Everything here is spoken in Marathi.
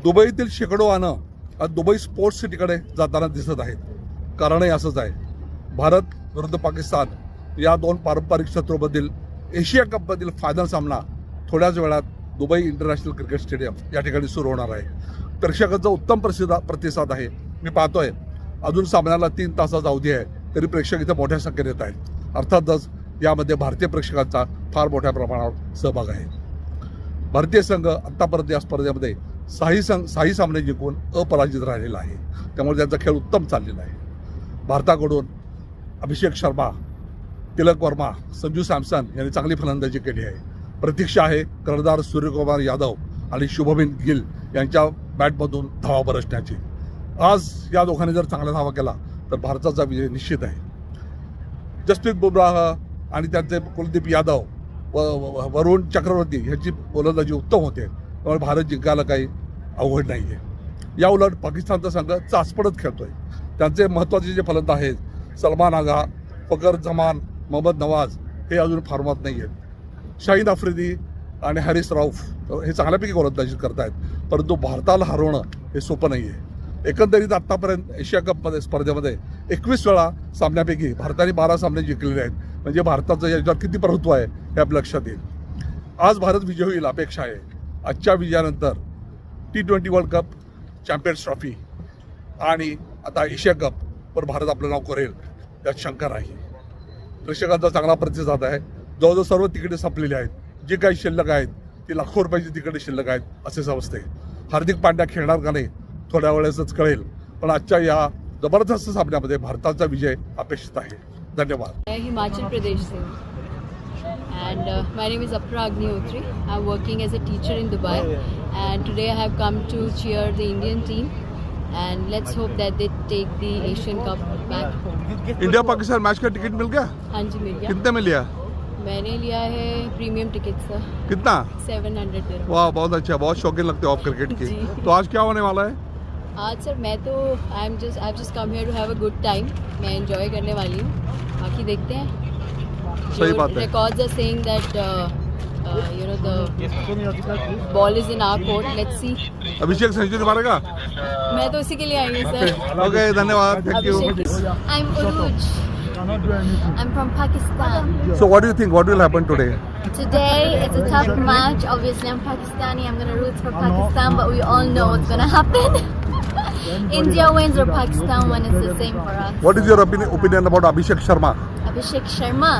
दुबईतील शेकडो वाहनं आज दुबई स्पोर्ट्स सिटीकडे जाताना दिसत आहेत. कारणही असंच आहे. भारत विरुद्ध पाकिस्तान या दोन पारंपरिक शत्रूमधील एशिया कपमधील फायनल सामना थोड्याच वेळात दुबई इंटरनॅशनल क्रिकेट स्टेडियम या ठिकाणी सुरू होणार आहे. प्रेक्षकांचा उत्तम प्रतिसाद आहे. मी पाहतोय अजून सामन्याला 3 तासाचा अवधी आहे, तरी प्रेक्षक इथे मोठ्या संख्येने येत आहेत. अर्थातच यामध्ये भारतीय प्रेक्षकांचा फार मोठ्या प्रमाणावर सहभाग आहे. भारतीय संघ आत्तापर्यंत या स्पर्धेमध्ये 6 सामने जिंकून अपराजित राहिलेला आहे. त्यामुळे त्यांचा खेळ उत्तम चाललेला आहे. भारताकडून अभिषेक शर्मा, तिलक वर्मा, संजू सॅमसन यांनी चांगली फलंदाजी केली आहे. प्रतीक्षा आहे कर्णधार सूर्यकुमार यादव आणि शुभमन गिल यांच्या बॅटमधून धावा बरसण्याची. आज या दोघांनी जर चांगला धावा केला तर भारताचा विजय निश्चित आहे. जसप्रीत बुमराह आणि त्यांचे कुलदीप यादव व वरुण चक्रवर्ती ह्यांची गोलंदाजी उत्तम होते. त्यामुळे भारत जिंकायला काही अवघड नाही आहे. या उलट पाकिस्तानचा संघ चाचपडत खेळतोय. त्यांचे महत्त्वाचे जे फलंदाज आहेत सलमान आगा, फकर जमान, मोहम्मद नवाज हे अजून फॉर्मात नाही आहेत. शाहीन आफ्रिदी आणि हॅरिस रऊफ हे चांगल्यापैकी गोलंदाजी करत आहेत. परंतु भारताला हरवणं हे सोपं नाही आहे. एकंदरीत आत्तापर्यंत एशिया कपमध्ये स्पर्धेमध्ये 21 वेळा सामन्यापैकी भारताने 12 सामने जिंकलेले आहेत. म्हणजे भारताचं याच्यात किती प्रभुत्व आहे हे आपल्या लक्षात येईल. आज भारत विजय होईल अपेक्षा आहे. आजच्या विजयानंतर T20 world cup, champions trophy आणि आता एशिया कपवर भारत आपलं नाव करेल यात शंका नाही. प्रेक्षकांचा चांगला प्रतिसाद आहे. जवळजवळ सर्व तिकीटे संपलेली आहेत. जे काही शिल्लक आहेत ती लाखो रुपयाची तिकीटे शिल्लक आहेत असे समजते. हार्दिक पांड्या खेळणार का नाही थोड्या वेळेसच कळेल. पण आजच्या या जबरदस्त सामन्यामध्ये भारताचा विजय अपेक्षित आहे. धन्यवाद. हिमाचल प्रदेश से and my name is Apra Agnihotri. I'm working as a teacher in Dubai and today I have come to cheer the Indian team and let's hope that they take the Asian Cup back home. India Pakistan match का टिकट मिल गया? हाँ जी मिल गया. कितने में लिया? मैंने लिया है प्रीमियम टिकट सर. कितना? 700 dirham. वाह, बहुत अच्छा. बहुत शौकीन लगते हो आप क्रिकेट की. जी. तो आज क्या होने वाला है? आज सर मैं तो I've just come here to have a good time. मैं enjoy करने वाली हूँ. बाकी देखते हैं. सही बात है. Records are saying that you know the ball is in our court. Let's see. Abhishek century मारेगा? मैं तो उसी के लिए आई हूँ सर. ओके, धन्यवाद. Thank you. I'm Uruj. I'm from Pakistan. So what do you think? What will happen today? Today it's a tough match. Obviously I'm Pakistani. I'm gonna root for Pakistan, but we all know what's gonna happen. India wins or Pakistan wins. It's the same for us. What is your opinion about Abhishek Sharma? Abhishek Sharma.